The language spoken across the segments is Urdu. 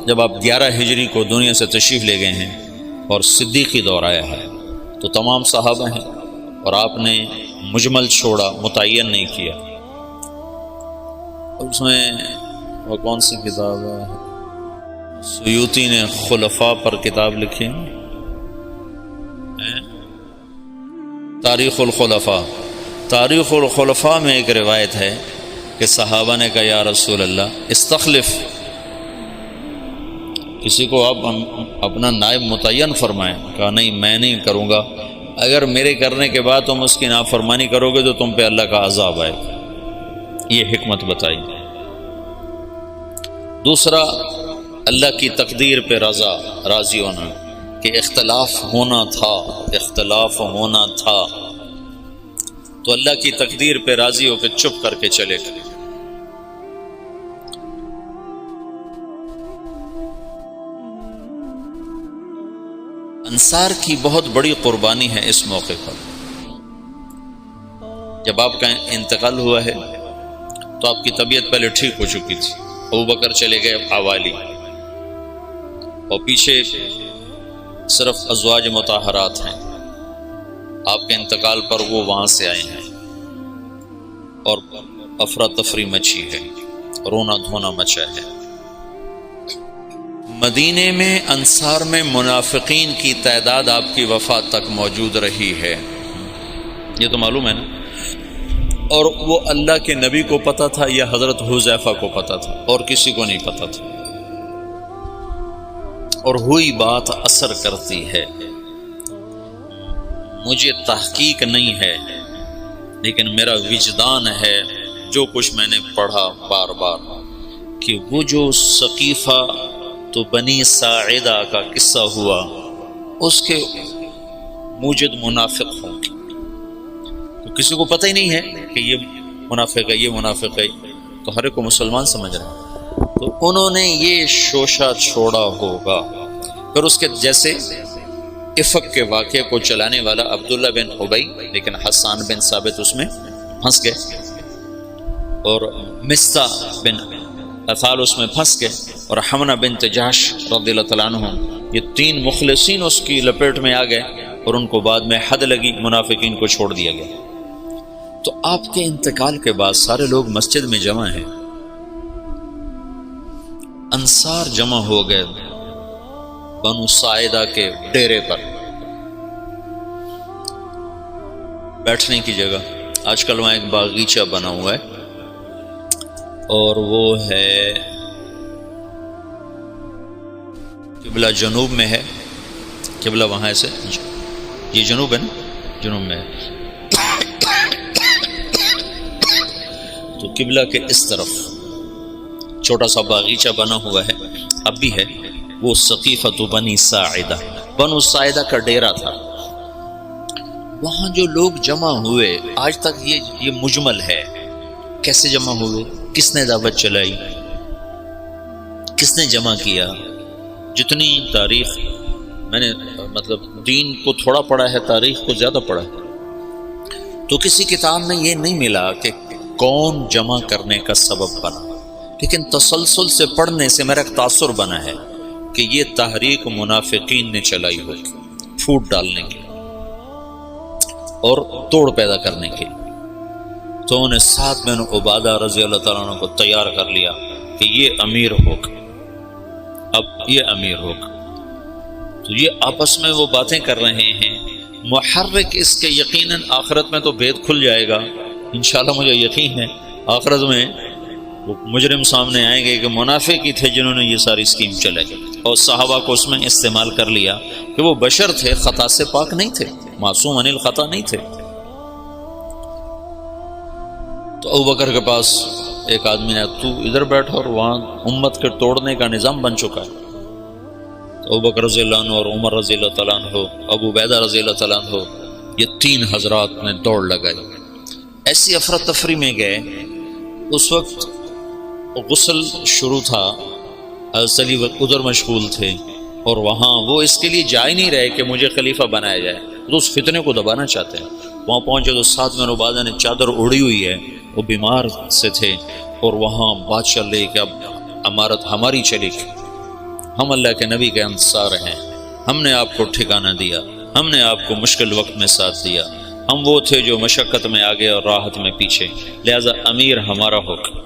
جب آپ 11 ہجری کو دنیا سے تشریف لے گئے ہیں اور صدیقی دور آیا ہے تو تمام صحابہ ہیں اور آپ نے مجمل چھوڑا، متعین نہیں کیا۔ اس میں وہ کون سی کتاب ہے، سیوطی نے خلفاء پر کتاب لکھی ہے، تاریخ الخلفاء۔ تاریخ الخلفاء میں ایک روایت ہے کہ صحابہ نے کہا یا رسول اللہ استخلف، کسی کو آپ اپنا نائب متعین فرمائیں۔ کہا نہیں، میں نہیں کروں گا، اگر میرے کرنے کے بعد تم اس کی نافرمانی کرو گے تو تم پہ اللہ کا عذاب آئے گا۔ یہ حکمت بتائی۔ دوسرا، اللہ کی تقدیر پہ راضی ہونا، کہ اختلاف ہونا تھا تو اللہ کی تقدیر پہ راضی ہو کے چپ کر کے چلے گا۔ انصار کی بہت بڑی قربانی ہے اس موقع پر۔ جب آپ کا انتقال ہوا ہے تو آپ کی طبیعت پہلے ٹھیک ہو چکی تھی، ابوبکر چلے گئے حوالی، اور پیچھے صرف ازواج مطہرات ہیں۔ آپ کے انتقال پر وہ وہاں سے آئے ہیں اور افراتفری مچی ہے، رونا دھونا مچا ہے۔ مدینے میں انصار میں منافقین کی تعداد آپ کی وفات تک موجود رہی ہے، یہ تو معلوم ہے نا۔ اور وہ اللہ کے نبی کو پتہ تھا یا حضرت حذیفہ کو پتہ تھا، اور کسی کو نہیں پتہ تھا۔ اور ہوئی بات اثر کرتی ہے۔ مجھے تحقیق نہیں ہے لیکن میرا وجدان ہے، جو کچھ میں نے پڑھا بار بار، کہ وہ جو سقیفہ تو بنی ساعدہ کا قصہ ہوا، اس کے موجد منافق ہوں گے، تو کسی کو پتہ ہی نہیں ہے کہ یہ منافق ہے، یہ منافق ہے، تو ہر ایک کو مسلمان سمجھ رہے ہیں، تو انہوں نے یہ شوشہ چھوڑا ہوگا۔ پھر اس کے جیسے افق کے واقعے کو چلانے والا عبداللہ بن ابی، لیکن حسان بن ثابت اس میں پھنس گئے، اور مصطح بن اثال اس میں پھنس گئے، اور حمنہ بنت جحش رضی اللہ تعالیٰ عنہ، یہ 3 مخلصین اس کی لپیٹ میں آ گئے، اور ان کو بعد میں حد لگی، منافقین کو چھوڑ دیا گیا۔ تو آپ کے انتقال کے بعد سارے لوگ مسجد میں جمع ہیں، انصار جمع ہو گئے بنو ساعدہ کے ڈیرے پر، بیٹھنے کی جگہ۔ آج کل وہاں ایک باغیچہ بنا ہوا ہے، اور وہ ہے قبلہ جنوب میں ہے، قبلہ وہاں سے یہ جنوب ہے نا، جنوب میں ہے، تو قبلہ کے اس طرف چھوٹا سا باغیچہ بنا ہوا ہے، اب بھی ہے، وہ سقیفۃ بنی ساعدہ، بنو ساعدہ کا ڈیرا تھا۔ وہاں جو لوگ جمع ہوئے، آج تک یہ مجمل ہے، کیسے جمع ہوئے، کس نے دعوت چلائی، کس نے جمع کیا۔ جتنی تاریخ میں نے دین کو تھوڑا پڑھا ہے، تاریخ کو زیادہ پڑھا ہے، تو کسی کتاب میں یہ نہیں ملا کہ کون جمع کرنے کا سبب بنا، لیکن تسلسل سے پڑھنے سے میرا ایک تاثر بنا ہے کہ یہ تحریک منافقین نے چلائی ہوگی، پھوٹ ڈالنے کی اور توڑ پیدا کرنے کی۔ تو انہیں سعد بن عبادہ رضی اللہ تعالیٰ عنہ کو تیار کر لیا کہ یہ امیر ہوگا، اب یہ امیر ہوگا۔ تو یہ آپس میں وہ باتیں کر رہے ہیں، محرک اس کے یقیناً آخرت میں تو بھید کھل جائے گا، انشاءاللہ مجھے یقین ہے آخرت میں وہ مجرم سامنے آئیں گے کہ منافق ہی تھے جنہوں نے یہ ساری اسکیم چلائی، اور صحابہ کو اس میں استعمال کر لیا کہ وہ بشر تھے، خطا سے پاک نہیں تھے، معصوم عن الخطا نہیں تھے۔ تو ابوبکر کے پاس ایک آدمی نے، تو ادھر بیٹھا، اور وہاں امت کے توڑنے کا نظام بن چکا ہے۔ تو ابوبکر رضی اللہ عنہ اور عمر رضی اللہ تعالیٰ عنہ، ابو عبیدہ رضی اللہ تعالیٰ عنہ، یہ 3 حضرات نے دوڑ لگائی، ایسی افراتفری میں گئے۔ اس وقت غسل شروع تھا، حضرت علی ادھر مشغول تھے، اور وہاں وہ اس کے لیے جا ہی نہیں رہے کہ مجھے خلیفہ بنایا جائے، تو اس فتنے کو دبانا چاہتے ہیں۔ وہاں پہنچے تو سعد بن عبادہ نے چادر اڑی ہوئی ہے، وہ بیمار سے تھے، اور وہاں بات چل رہی کہ اب امارت ہماری چلے گی۔ ہم اللہ کے نبی کے انصار ہیں، ہم نے آپ کو ٹھکانہ دیا، ہم نے آپ کو مشکل وقت میں ساتھ دیا، ہم وہ تھے جو مشقت میں آگے اور راحت میں پیچھے، لہذا امیر ہمارا حکم۔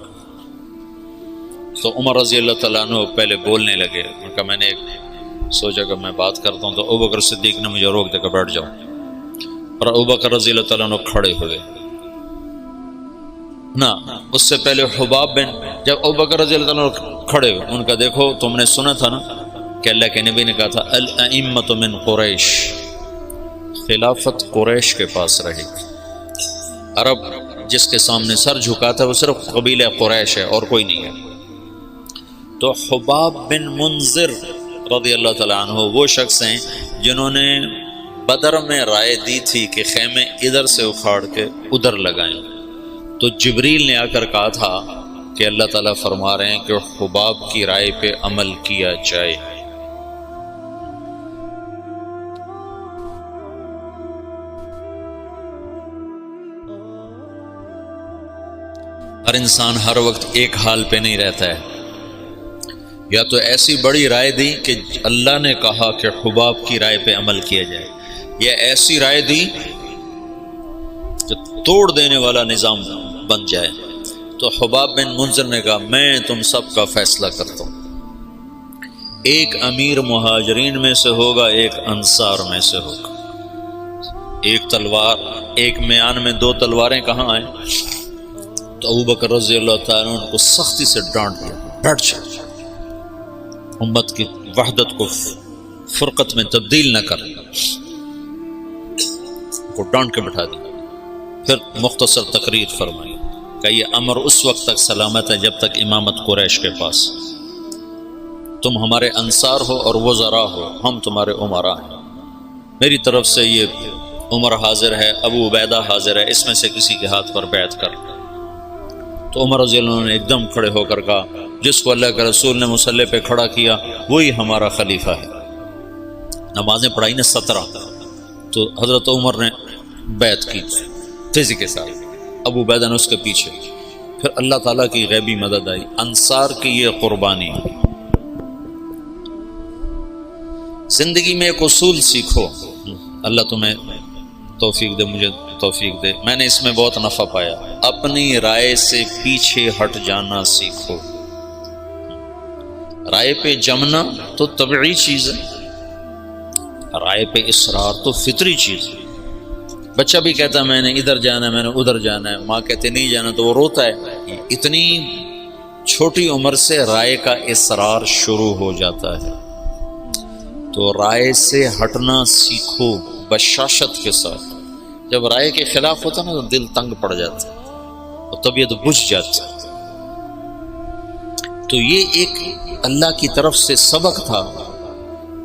تو عمر رضی اللہ تعالیٰ عنہ پہلے بولنے لگے، ان کا میں نے سوچا کہ میں بات کرتا ہوں تو ابوبکر صدیق نے مجھے روک دے کر بیٹھ جاؤ، اور ابوبکر رضی اللہ تعالیٰ عنہ کھڑے ہوئے نا۔ اس سے پہلے حباب بن، جب ابوبکر رضی اللہ تعالیٰ عنہ کھڑے ہوئے، ان کا دیکھو تم نے سنا تھا نا کہ اللہ کے نبی نے کہا تھا الائمۃ من قریش، خلافت قریش کے پاس رہے گی۔ عرب جس کے سامنے سر جھکاتا ہے وہ صرف قبیلہ قریش ہے اور کوئی نہیں ہے۔ تو حباب بن منذر رضی اللہ تعالیٰ عنہ وہ شخص ہیں جنہوں نے بدر میں رائے دی تھی کہ خیمے ادھر سے اکھاڑ کے ادھر لگائیں، تو جبریل نے آ کر کہا تھا کہ اللہ تعالیٰ فرما رہے ہیں کہ حباب کی رائے پہ عمل کیا جائے۔ ہر انسان ہر وقت ایک حال پہ نہیں رہتا ہے، یا تو ایسی بڑی رائے دی کہ اللہ نے کہا کہ حباب کی رائے پہ عمل کیا جائے، یا ایسی رائے دی کہ توڑ دینے والا نظام بن جائے۔ تو حباب بن منذر نے کہا میں تم سب کا فیصلہ کرتا ہوں، ایک امیر مہاجرین میں سے ہوگا، ایک انصار میں سے ہوگا۔ ایک تلوار، ایک میان میں دو تلواریں کہاں آئیں؟ تو ابوبکر رضی اللہ تعالیٰ عنہ کو سختی سے ڈانٹ دیا، ڈٹ جا، امت کی وحدت کو فرقت میں تبدیل نہ کر، کو ڈانٹ کے بٹھا دیا۔ پھر مختصر تقریر فرمائی کہ یہ امر اس وقت تک سلامت ہے جب تک امامت قریش کے پاس، تم ہمارے انصار ہو اور وزراء ہو، ہم تمہارے امراء ہیں، میری طرف سے یہ عمر حاضر ہے، ابو عبیدہ حاضر ہے، اس میں سے کسی کے ہاتھ پر بیعت کر۔ تو عمر رضی اللہ عنہ نے ایک دم کھڑے ہو کر کہا جس کو اللہ کے رسول نے مصلی پہ کھڑا کیا وہی ہمارا خلیفہ ہے۔ نمازیں پڑھائی نے 17، تو حضرت عمر نے بیعت کی تیزی کے ساتھ، ابو عبیدہ نے اس کے پیچھے۔ پھر اللہ تعالیٰ کی غیبی مدد آئی، انصار کی یہ قربانی۔ زندگی میں ایک اصول سیکھو، اللہ تمہیں توفیق دے، مجھے توفیق دے، میں نے اس میں بہت نفع پایا، اپنی رائے سے پیچھے ہٹ جانا سیکھو۔ رائے پہ جمنا تو طبعی چیز ہے، رائے پہ اصرار تو فطری چیز ہے۔ بچہ بھی کہتا ہے میں نے ادھر جانا ہے، میں نے ادھر جانا ہے، ماں کہتے نہیں جانا تو وہ روتا ہے۔ اتنی چھوٹی عمر سے رائے کا اصرار شروع ہو جاتا ہے، تو رائے سے ہٹنا سیکھو بشاشت کے ساتھ۔ جب رائے کے خلاف ہوتا نا تو دل تنگ پڑ جاتا اور طبیعت بجھ جاتی۔ تو یہ ایک اللہ کی طرف سے سبق تھا۔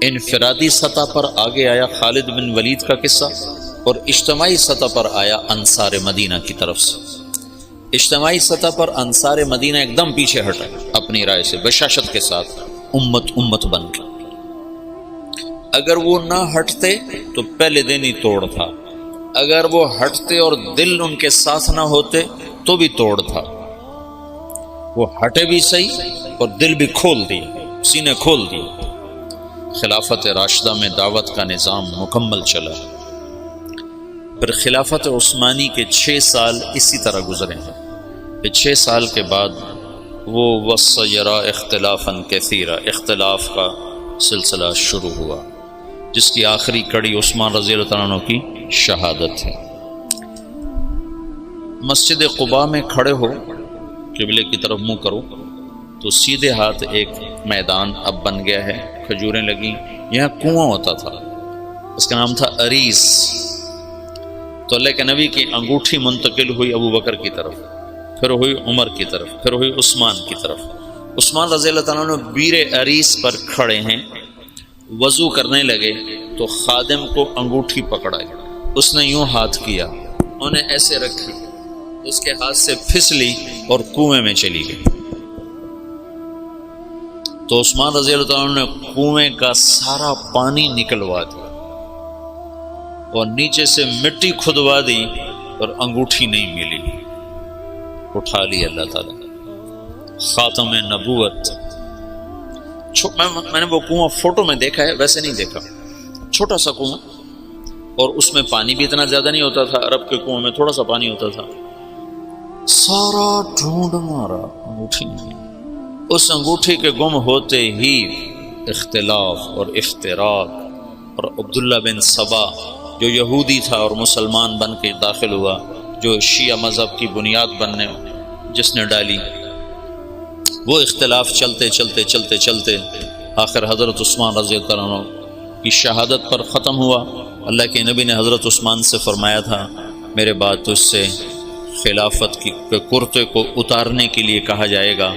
انفرادی سطح پر آگے آیا خالد بن ولید کا قصہ، اور اجتماعی سطح پر آیا انصار مدینہ کی طرف سے۔ اجتماعی سطح پر انصار مدینہ ایک دم پیچھے ہٹا اپنی رائے سے بشاشت کے ساتھ، امت بن کے۔ اگر وہ نہ ہٹتے تو پہلے دن ہی توڑ تھا، اگر وہ ہٹتے اور دل ان کے ساتھ نہ ہوتے تو بھی توڑ تھا۔ وہ ہٹے بھی صحیح اور دل بھی کھول دیے، سینے کھول دیے۔ خلافت راشدہ میں دعوت کا نظام مکمل چلا۔ پھر خلافت عثمانی کے 6 سال اسی طرح گزرے ہیں۔ پھر 6 سال کے بعد وہ وَسَيَرَا اختلافاً كَثِيرًا، اختلاف کا سلسلہ شروع ہوا، جس کی آخری کڑی عثمان رضی اللہ عنہ کی شہادت ہے۔ مسجد قباء میں کھڑے ہو، قبلے کی طرف منہ کرو تو سیدھے ہاتھ ایک میدان اب بن گیا ہے، کھجوریں لگیں، یہاں کنواں ہوتا تھا، اس کا نام تھا اریس۔ تو اللہ کے نبی کی انگوٹھی منتقل ہوئی ابو بکر کی طرف، پھر ہوئی عمر کی طرف، پھر ہوئی عثمان کی طرف۔ عثمان رضی اللہ تعالیٰ عنہ بیر اریس پر کھڑے ہیں، وضو کرنے لگے تو خادم کو انگوٹھی پکڑائی، اس نے یوں ہاتھ کیا، انہیں ایسے رکھی، اس کے ہاتھ سے پھسلی اور کنویں میں چلی گئی۔ تو عثمان رضی اللہ تعالیٰ عنہ نے کنویں کا سارا پانی نکلوا دیا اور نیچے سے مٹی کھدوا دی، اور انگوٹھی نہیں ملی، اٹھا لی اللہ تعالیٰ۔ خاتم نبوت میں نے وہ کنواں فوٹو میں دیکھا ہے، ویسے نہیں دیکھا، چھوٹا سا کنواں، اور اس میں پانی بھی اتنا زیادہ نہیں ہوتا تھا، عرب کے کنویں میں تھوڑا سا پانی ہوتا تھا۔ سارا ڈھونڈ مارا، انگوٹھی نہیں۔ اس انگوٹھی کے گم ہوتے ہی اختلاف اور افتراق، اور عبداللہ بن سبا جو یہودی تھا اور مسلمان بن کے داخل ہوا، جو شیعہ مذہب کی بنیاد بننے جس نے ڈالی، وہ اختلاف چلتے چلتے چلتے چلتے آخر حضرت عثمان رضی اللہ عنہ کی شہادت پر ختم ہوا۔ اللہ کے نبی نے حضرت عثمان سے فرمایا تھا میرے بعد تجھ سے خلافت کی کرتے کو اتارنے کے لیے کہا جائے گا،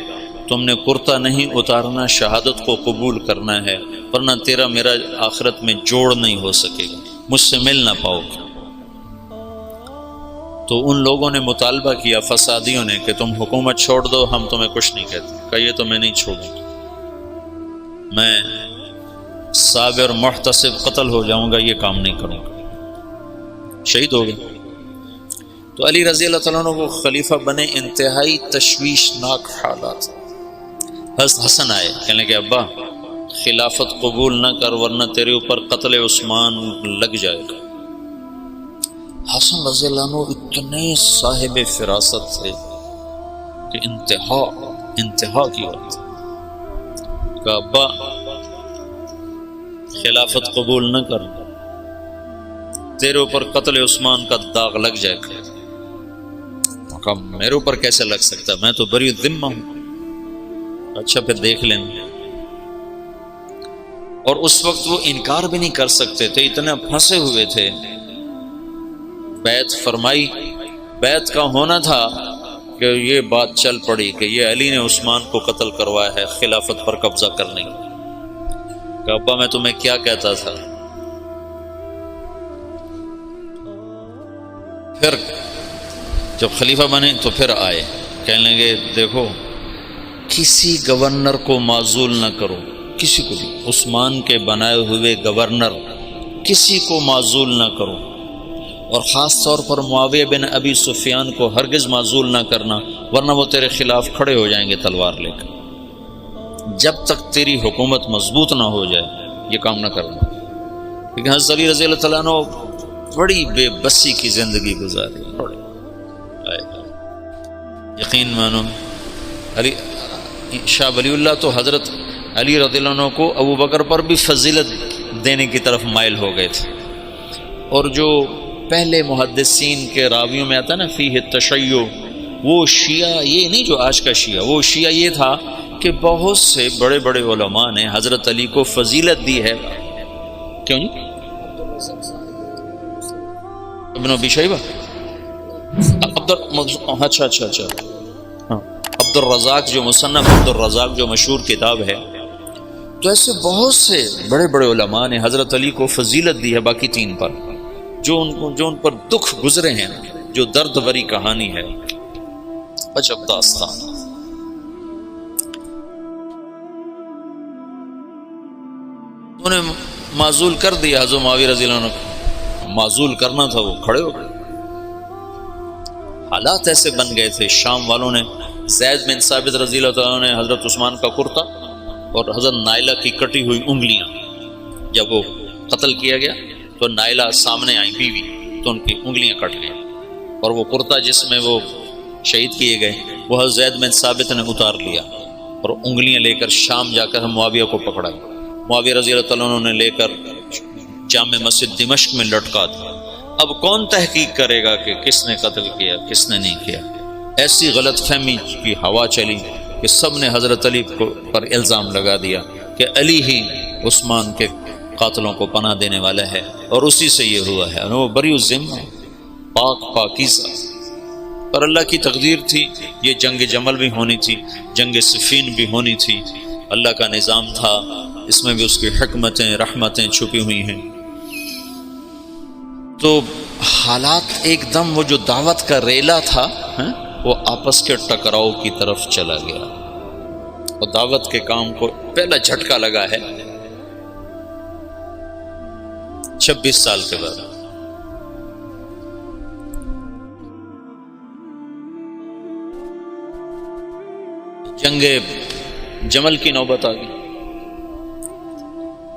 تم نے کرتا نہیں اتارنا، شہادت کو قبول کرنا ہے، ورنہ تیرا میرا آخرت میں جوڑ نہیں ہو سکے گا، مجھ سے مل نہ پاؤ گے۔ تو ان لوگوں نے مطالبہ کیا، فسادیوں نے، کہ تم حکومت چھوڑ دو، ہم تمہیں کچھ نہیں کہتے۔ کہیے تو میں نہیں چھوڑوں، میں صابر محتسب قتل ہو جاؤں گا، یہ کام نہیں کروں گا، شہید ہو گئے۔ تو علی رضی اللہ تعالیٰ عنہ وہ خلیفہ بنے، انتہائی تشویشناک حالات۔ حضرت حسن آئے، کہنے کہ ابا خلافت قبول نہ کر ورنہ تیرے اوپر قتل عثمان لگ جائے گا۔ حسن رضی اللہ عنہ اتنے صاحب فراست تھے کہ انتہا کی بات، کہ ابا خلافت قبول نہ کر، تیرے اوپر قتل عثمان کا داغ لگ جائے گا۔ کہا میرے اوپر کیسے لگ سکتا، میں تو بری الذمہ ہوں۔ اچھا پھر دیکھ لیں۔ اور اس وقت وہ انکار بھی نہیں کر سکتے تھے، اتنے پھنسے ہوئے تھے۔ بیعت فرمائی، بیعت کا ہونا تھا کہ یہ بات چل پڑی کہ یہ علی نے عثمان کو قتل کروایا ہے خلافت پر قبضہ کرنے کی۔ کہ ابا میں تمہیں کیا کہتا تھا۔ پھر جب خلیفہ بنے تو پھر آئے، کہنے لگے دیکھو کسی گورنر کو معزول نہ کرو، کسی کو بھی، عثمان کے بنائے ہوئے گورنر کسی کو معزول نہ کرو، اور خاص طور پر معاویہ بن ابی سفیان کو ہرگز معزول نہ کرنا، ورنہ وہ تیرے خلاف کھڑے ہو جائیں گے تلوار لے کر۔ جب تک تیری حکومت مضبوط نہ ہو جائے یہ کام نہ کرنا۔ لیکن حضرت علی رضی اللہ تعالیٰ عنہ بڑی بے بسی کی زندگی گزاری، یقین مانو۔ علی شاہ ولی اللہ تو حضرت علی رضی اللہ عنہ کو ابو بکر پر بھی فضیلت دینے کی طرف مائل ہو گئے تھے، اور جو پہلے محدثین کے راویوں میں آتا ہے نا فیہ التشیع، وہ شیعہ یہ نہیں جو آج کا شیعہ، وہ شیعہ یہ تھا کہ بہت سے بڑے بڑے علماء نے حضرت علی کو فضیلت دی ہے۔ کیوں نہیں؟ ابن ابی شیبہ، اچھا ہاں، عبد الرزاق جو مصنف عبد الرزاق جو مشہور کتاب ہے، تو ایسے بہت سے بڑے بڑے علماء نے حضرت علی کو فضیلت دی ہے باقی تین پر، جو ان پر دکھ گزرے ہیں، جو درد بھری کہانی ہے، عجب داستان۔ انہوں نے معزول کر دیا حضرت معاویہ رضی اللہ عنہ کو، معزول کرنا تھا، وہ کھڑے ہو گئے۔ حالات ایسے بن گئے تھے، شام والوں نے زید بن ثابت رضی اللہ تعالیٰ نے حضرت عثمان کا کرتا اور حضرت نائلہ کی کٹی ہوئی انگلیاں، جب وہ قتل کیا گیا تو نائلہ سامنے آئی بیوی، تو ان کی انگلیاں کٹ گئیں، اور وہ کرتا جس میں وہ شہید کیے گئے وہ حضرت زید بن ثابت نے اتار لیا، اور انگلیاں لے کر شام جا کر معاویہ کو پکڑا، معاویہ رضی اللہ تعالیٰ عنہ نے لے کر جامع مسجد دمشق میں لٹکا دیا۔ اب کون تحقیق کرے گا کہ کس نے قتل کیا کس نے نہیں کیا؟ ایسی غلط فہمی کی ہوا چلی کہ سب نے حضرت علی پر الزام لگا دیا کہ علی ہی عثمان کے قاتلوں کو پناہ دینے والا ہے، اور اسی سے یہ ہوا ہے۔ وہ بری الذمہ، پاکیزہ، پر اللہ کی تقدیر تھی، یہ جنگ جمل بھی ہونی تھی، جنگ صفین بھی ہونی تھی، اللہ کا نظام تھا، اس میں بھی اس کی حکمتیں رحمتیں چھپی ہوئی ہیں۔ تو حالات ایک دم وہ جو دعوت کا ریلا تھا وہ آپس کے ٹکراؤ کی طرف چلا گیا، اور دعوت کے کام کو پہلا جھٹکا لگا ہے 26 سال کے بعد۔ جنگ جمل کی نوبت آ گئی،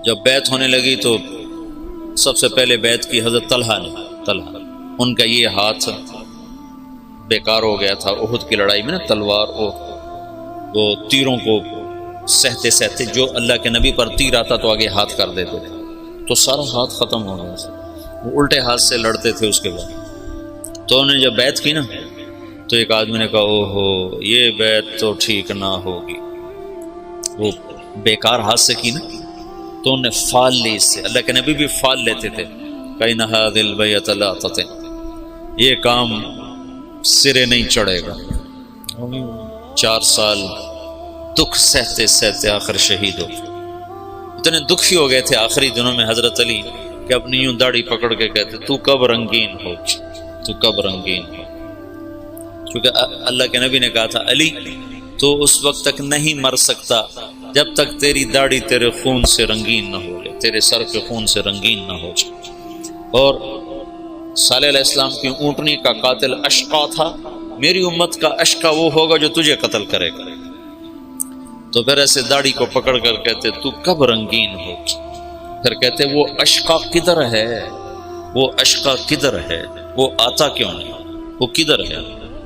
جب بیعت ہونے لگی تو سب سے پہلے بیعت کی حضرت طلحہ نے. طلحہ ان کا یہ ہاتھ بیکار ہو گیا تھا احد کی لڑائی میں نا، تلوار وہ تیروں کو سہتے سہتے جو اللہ کے نبی پر تیر آتا تو آگے ہاتھ کر دیتے تھے، تو سارا ہاتھ ختم ہو گیا تھا. وہ الٹے ہاتھ سے لڑتے تھے. اس کے بعد تو انہوں نے جب بیعت کی نا تو ایک آدمی نے کہا او ہو یہ بیعت تو ٹھیک نہ ہوگی. وہ بیکار ہاتھ سے کی نا تو انہوں نے فال لی اس سے. اللہ کے نبی بھی فال لیتے تھے. کَإِنَّ هَذِهِ الْبَيْعَةَ لَا تَتِمُّ، یہ کام سرے نہیں چڑھے گا. 4 سال دکھ سہتے سہتے آخر شہید ہو. اتنے دکھی ہو گئے تھے آخری دنوں میں حضرت علی کہ اپنی یوں داڑھی پکڑ کے کہتے تو کب رنگین ہو، تو کب رنگین ہو. کیونکہ اللہ کے نبی نے کہا تھا علی تو اس وقت تک نہیں مر سکتا جب تک تیری داڑھی تیرے خون سے رنگین نہ ہو جائے، تیرے سر کے خون سے رنگین نہ ہو جائے. اور صالح علیہ السلام کی اونٹنی کا قاتل اشقا تھا. میری امت کا اشقا وہ ہوگا جو تجھے قتل کرے گا. تو پھر ایسے داڑھی کو پکڑ کر کہتے تو کب رنگین ہو. پھر کہتے وہ اشقا کدھر ہے، وہ اشقا کدھر ہے، وہ آتا کیوں نہیں، وہ کدھر ہے.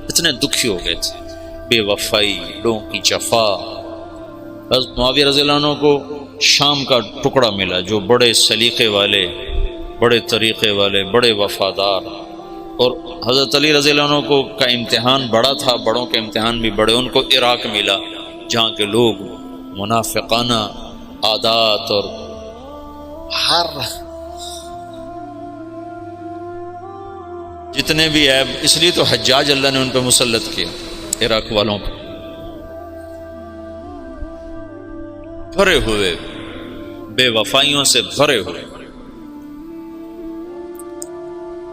اتنے دکھی ہو گئے تھے. بے وفائی، لوگوں کی جفا. حضرت معاویہ رضی اللہ عنہ کو شام کا ٹکڑا ملا جو بڑے سلیقے والے، بڑے طریقے والے، بڑے وفادار. اور حضرت علی رضی اللہ عنہ کو کا امتحان بڑا تھا، بڑوں کے امتحان بھی بڑے. ان کو عراق ملا جہاں کے لوگ منافقانہ عادات اور ہر جتنے بھی عیب، اس لیے تو حجاج اللہ نے ان پہ مسلط کیا، عراق والوں پہ. بھرے ہوئے بے وفائیوں سے بھرے ہوئے.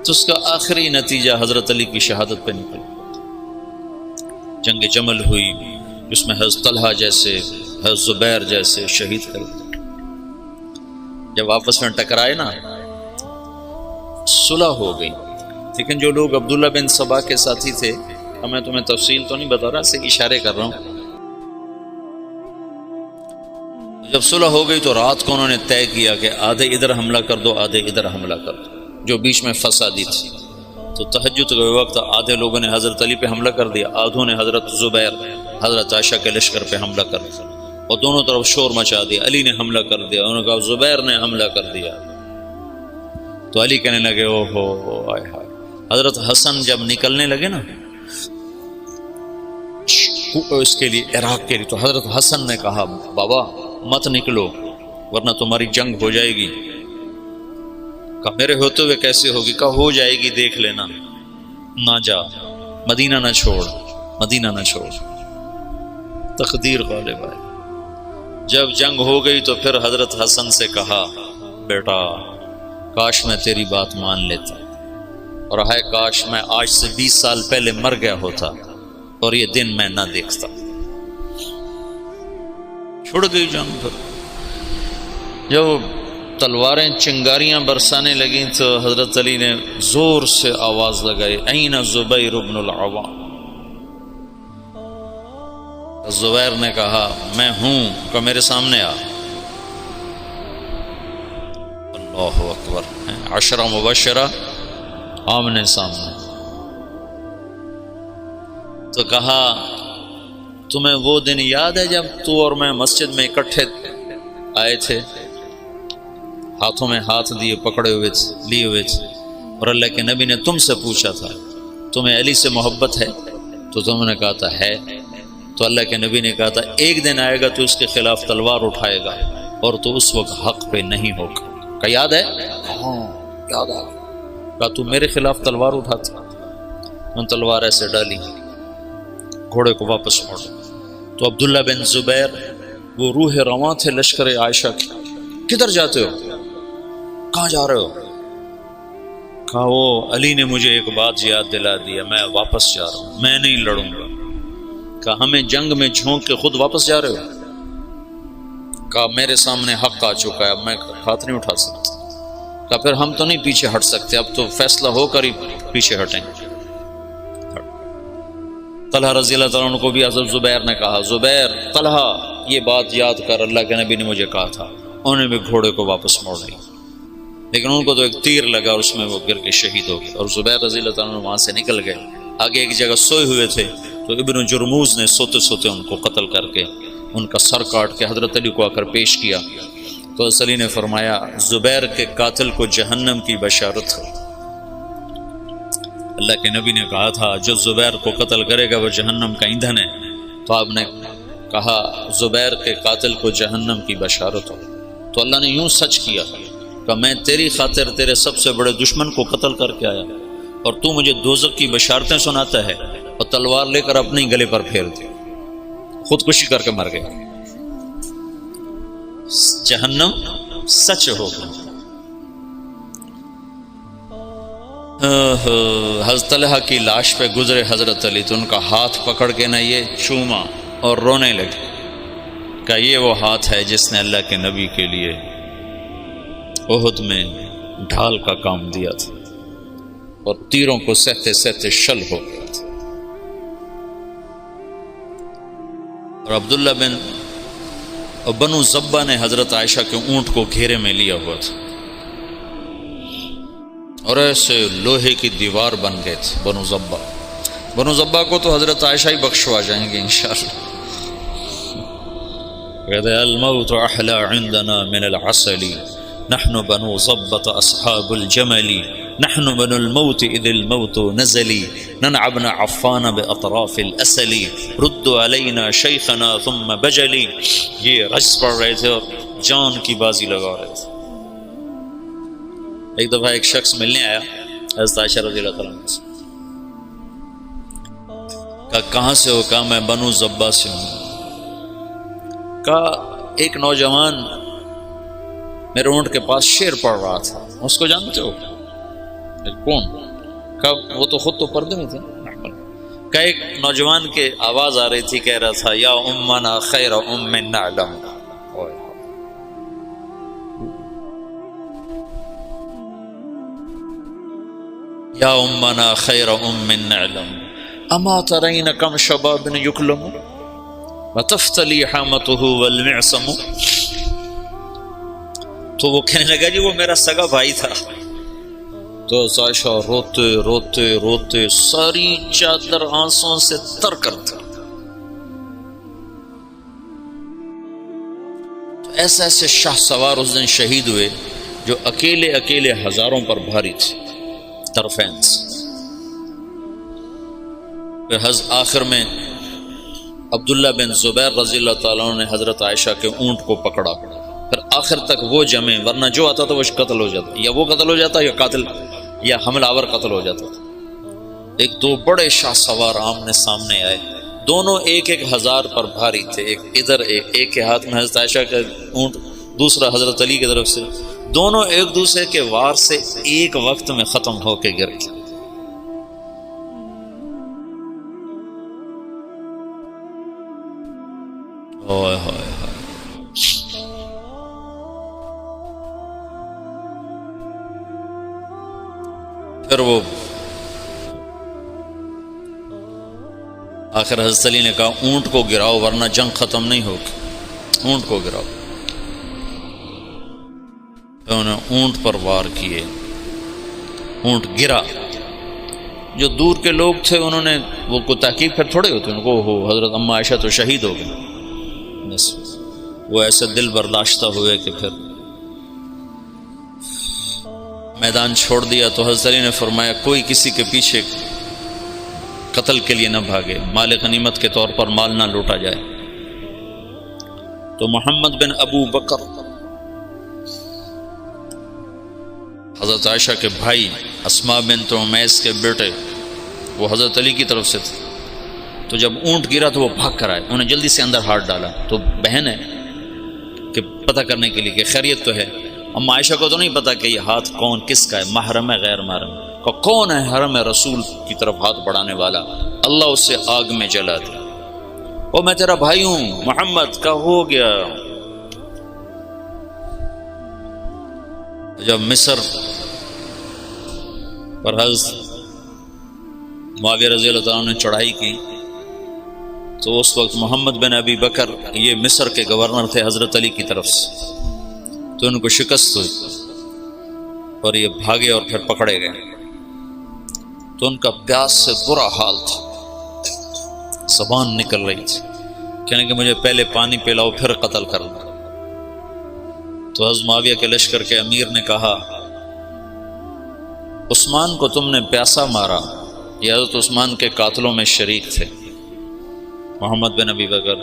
تو اس کا آخری نتیجہ حضرت علی کی شہادت پہ نکلا. جنگ جمل ہوئی، اس میں حضرت طلحہ جیسے، حضرت زبیر جیسے شہید کر دیے. جب آپس میں ٹکرائے نا صلح ہو گئی. لیکن جو لوگ عبداللہ بن سبا کے ساتھی تھے، میں تمہیں تفصیل تو نہیں بتا رہا، صرف اشارے کر رہا ہوں. جب صلح ہو گئی تو رات کو انہوں نے طے کیا کہ آدھے ادھر حملہ کر دو، آدھے ادھر حملہ کر دو، جو بیچ میں فسادی تھی. تو تہجد کے وقت آدھے لوگوں نے حضرت علی پہ حملہ کر دیا، آدھوں نے حضرت زبیر، حضرت عائشہ کے لشکر پہ حملہ کر دیا، اور دونوں طرف شور مچا دیا. علی نے حملہ کر دیا، انہوں نے کہا زبیر نے حملہ کر دیا. تو علی کہنے لگے او ہو آئے ہائے. حضرت حسن جب نکلنے لگے نا اس کے لیے، عراق کے لیے، تو حضرت حسن نے کہا بابا مت نکلو ورنہ تمہاری جنگ ہو جائے گی. کہا میرے ہوتے ہوئے کیسے ہوگی؟ کہا ہو جائے گی دیکھ لینا، نہ جا، مدینہ نہ چھوڑ، مدینہ نہ چھوڑ. تقدیر غالب آئی. جب جنگ ہو گئی تو پھر حضرت حسن سے کہا بیٹا کاش میں تیری بات مان لیتا، اور ہائے کاش میں آج سے 20 سال پہلے مر گیا ہوتا اور یہ دن میں نہ دیکھتا. چھوڑ گئی جنگ. پھر جب تلواریں چنگاریاں برسانے لگیں تو حضرت علی نے زور سے آواز لگائی این زبیر بن العوام. زبیر نے کہا میں ہوں، کہ میرے سامنے آ. اللہ اکبر، 10 مبشرہ آمنے سامنے. تو کہا تمہیں وہ دن یاد ہے جب تو اور میں مسجد میں اکٹھے آئے تھے، ہاتھوں میں ہاتھ دیے پکڑے ہوئے تھے، لیے ہوئے تھے، اور اللہ کے نبی نے تم سے پوچھا تھا تمہیں علی سے محبت ہے؟ تو تم نے کہا تھا ہے. تو اللہ کے نبی نے کہا تھا ایک دن آئے گا تو اس کے خلاف تلوار اٹھائے گا اور تو اس وقت حق پہ نہیں ہوگا. کہا یاد ہے؟ ہاں یاد آ گیا. کہا تو میرے خلاف تلوار اٹھاتا. میں تلوار ایسے ڈالی، گھوڑے کو واپس موڑا. تو عبداللہ بن زبیر وہ روح رواں تھے لشکر عائشہ کی. کدھر جاتے ہو؟ کہاں جا رہے ہو؟ کہا وہ علی نے مجھے ایک بات یاد دلا دیا، میں واپس جا رہا ہوں، میں نہیں لڑوں گا. کہا ہمیں جنگ میں جھونک کے خود واپس جا رہے ہو؟ کہا میرے سامنے حق آ چکا ہے، اب میں ہاتھ نہیں اٹھا سکتا. کہا پھر ہم تو نہیں پیچھے ہٹ سکتے، اب تو فیصلہ ہو کر ہی پیچھے ہٹیں گے. طلحہ رضی اللہ تعالیٰ عنہ کو بھی حضرت زبیر نے کہا زبیر طلحہ یہ بات یاد کر، اللہ کے نبی نے مجھے کہا تھا انہیں بھی گھوڑے کو واپس موڑ لیا، لیکن ان کو تو ایک تیر لگا اور اس میں وہ گر کے شہید ہو گئے۔ اور زبیر رضی اللہ تعالیٰ عنہ وہاں سے نکل گئے، آگے ایک جگہ سوئے ہوئے تھے تو ابن جرموز نے سوتے سوتے ان کو قتل کر کے ان کا سر کاٹ کے حضرت علی کو آ کر پیش کیا، تو حضرت علی نے فرمایا زبیر کے قاتل کو جہنم کی بشارت ہو۔ اللہ کے نبی نے کہا تھا جو زبیر کو قتل کرے گا وہ جہنم کا ایندھن ہے، تو آپ نے کہا زبیر کے قاتل کو جہنم کی بشارت ہو، تو اللہ نے یوں سچ کیا کہ میں تیری خاطر تیرے سب سے بڑے دشمن کو قتل کر کے آیا اور تو مجھے دوزخ کی بشارتیں سناتا ہے، اور تلوار لے کر اپنے ہی گلے پر پھیر دی، خودکشی کر کے مر گیا۔ جہنم سچ ہو گئی۔ حضرت طلحہ کی لاش پہ گزرے حضرت علی تو ان کا ہاتھ پکڑ کے نہ یہ چوما اور رونے لگے کہ یہ وہ ہاتھ ہے جس نے اللہ کے نبی کے لیے احد میں ڈھال کا کام دیا تھا اور تیروں کو سہتے سہتے شل ہو گیا تھا۔ اور عبداللہ بنو زبہ نے حضرت عائشہ کے اونٹ کو گھیرے میں لیا ہوا تھا اور ایسے لوہے کی دیوار بن گئے تھے بنو زبہ کو تو حضرت عائشہ ہی بخشوا جائیں گے انشاءاللہ۔ کہتے الموت احلی عندنا من العسل نحن بنو زبة اصحاب الجمل نحن بنو الموت اذ الموت نزلی ننعبن عفان باطراف الاسل ردوا علینا شیخنا ثم بجلی۔ یہ رجز پڑھ رہے تھے اور جان کی بازی لگا رہے تھے۔ ایک دفعہ ایک شخص ملنے آیا حضرت عائشہ رضی اللہ تعالیٰ عنہ سے، کہا کہاں سے ہو؟ کہا میں بنو زبہ سے ہوں۔ کہا ایک نوجوان میرے اونٹ کے پاس شعر پڑھ رہا تھا، اس کو جانتے ہو؟ کون؟ کہا وہ تو خود تو پردے میں تھے۔ کہا ایک نوجوان کے آواز آ رہی تھی، کہہ رہا تھا یا امنا خیر ام نعلم، یا امنا خیر ام نعلم اما ترین کم شباب یکلم وتفتلی حامته والمعصم۔ تو وہ کہنے لگا جی وہ میرا سگا بھائی تھا۔ تو عائشہ روتے روتے روتے ساری چادر آنسوں سے تر کر دی۔ تو ایسے شاہ سوار اس دن شہید ہوئے جو اکیلے اکیلے ہزاروں پر بھاری تھے، طرفین سے۔ پھر آخر میں عبداللہ بن زبیر رضی اللہ تعالیٰ عنہ نے حضرت عائشہ کے اونٹ کو پکڑا، پھر آخر تک وہ جمے، ورنہ جو آتا تھا وہ قتل ہو جاتا، یا وہ قتل ہو جاتا یا قاتل یا حملہ آور قتل ہو جاتا تھا۔ ایک دو بڑے شاہ سوار آمنے سامنے آئے، دونوں ایک ایک ہزار پر بھاری تھے، ایک ادھر ایک کے ہاتھ میں حضرت عائشہ کا اونٹ، دوسرا حضرت علی کی طرف سے، دونوں ایک دوسرے کے وار سے ایک وقت میں ختم ہو کے گر گئے۔ اوئے ہوئے ہوئے۔ پھر وہ آخر حضرت علی نے کہا اونٹ کو گراؤ ورنہ جنگ ختم نہیں ہوگی، اونٹ کو گراؤ۔ انہوں نے اونٹ پر وار کیے، اونٹ گرا۔ جو دور کے لوگ تھے انہوں نے وہ کو تحقیق پھر تھوڑے ہوتے ان کو، حضرت اما عائشہ تو شہید ہو گئی، بس وہ ایسے دل برداشتہ ہوئے کہ پھر میدان چھوڑ دیا۔ تو حضرت علی نے فرمایا کوئی کسی کے پیچھے قتل کے لیے نہ بھاگے، مال غنیمت کے طور پر مال نہ لوٹا جائے۔ تو محمد بن ابو بکر حضرت عائشہ کے بھائی، اسماء بنت عمیس کے بیٹے، وہ حضرت علی کی طرف سے تھے۔ تو جب اونٹ گرا تو وہ بھاگ کر آئے، انہوں نے جلدی سے اندر ہاتھ ڈالا۔ تو بہن ہے کہ پتہ کرنے کے لیے کہ خیریت تو ہے۔ اما عائشہ کو تو نہیں پتا کہ یہ ہاتھ کون کس کا ہے، محرم ہے غیر محرم، کہ کون ہے حرم رسول کی طرف ہاتھ بڑھانے والا، اللہ اسے آگ میں جلا دے۔ او میں تیرا بھائی ہوں محمد کا ہو گیا۔ جب مصر پر حضرت معاویہ رضی اللہ تعالیٰ نے چڑھائی کی تو اس وقت محمد بن ابی بکر یہ مصر کے گورنر تھے حضرت علی کی طرف سے۔ تو ان کو شکست ہوئی اور یہ بھاگے اور پھر پکڑے گئے. تو ان کا پیاس سے برا حال تھا، زبان نکل رہی تھی، کہنے کہ مجھے پہلے پانی پلاؤ پھر قتل کرنا. تو حضرت معاویہ کے لشکر کے امیر نے کہا عثمان کو تم نے پیاسا مارا، یہ حضرت عثمان کے قاتلوں میں شریک تھے. محمد بن ابی بکر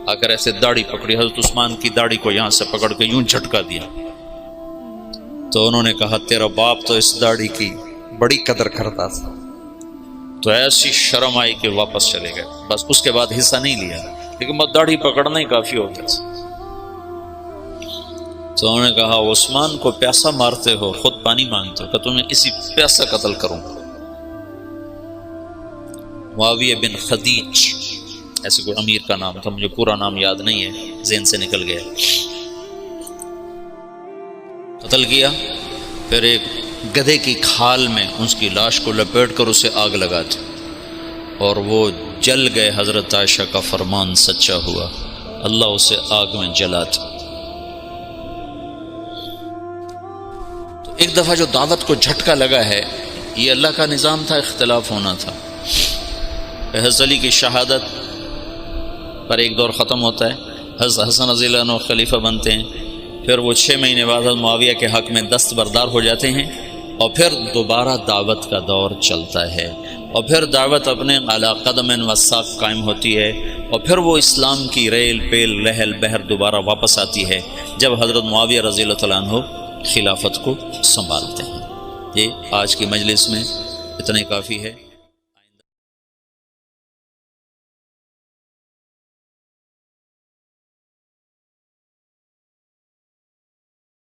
آ کر ایسے داڑھی پکڑی، حضرت عثمان کی داڑھی کو یہاں سے پکڑ کے یوں جھٹکا دیا. تو انہوں نے کہا تیرا باپ تو اس داڑھی کی بڑی قدر کرتا تھا. تو ایسی شرم آئی کہ واپس چلے گئے، بس اس کے بعد حصہ نہیں لیا، لیکن بس داڑھی پکڑنا ہی کافی ہو گیا. تو انہوں نے کہا عثمان کو پیاسا مارتے ہو، خود پانی مانگتے ہو، کہ تمہیں اسی پیاسا قتل کروں. معاویہ بن خدیج ایسے کوئی امیر کا نام تھا، مجھے پورا نام یاد نہیں ہے، ذہن سے نکل گیا. قتل کیا، پھر ایک گدھے کی کھال میں اس کی لاش کو لپیٹ کر اسے آگ لگا دی اور وہ جل گئے. حضرت عائشہ کا فرمان سچا ہوا، اللہ اسے آگ میں جلا دیا. تو ایک دفعہ جو دعوت کو جھٹکا لگا ہے، یہ اللہ کا نظام تھا، اختلاف ہونا تھا. حضرت علی کی شہادت پر ایک دور ختم ہوتا ہے، حضرت حسن رضی اللہ عنہ خلیفہ بنتے ہیں، پھر وہ 6 مہینے بعد حضرت معاویہ کے حق میں دستبردار ہو جاتے ہیں، اور پھر دوبارہ دعوت کا دور چلتا ہے، اور پھر دعوت اپنے علی قدم و ساق قائم ہوتی ہے، اور پھر وہ اسلام کی ریل پیل لہل بہر دوبارہ واپس آتی ہے جب حضرت معاویہ رضی اللہ تعالیٰ عنہ خلافت کو سنبھالتے ہیں. یہ آج کی مجلس میں اتنا ہی کافی ہے.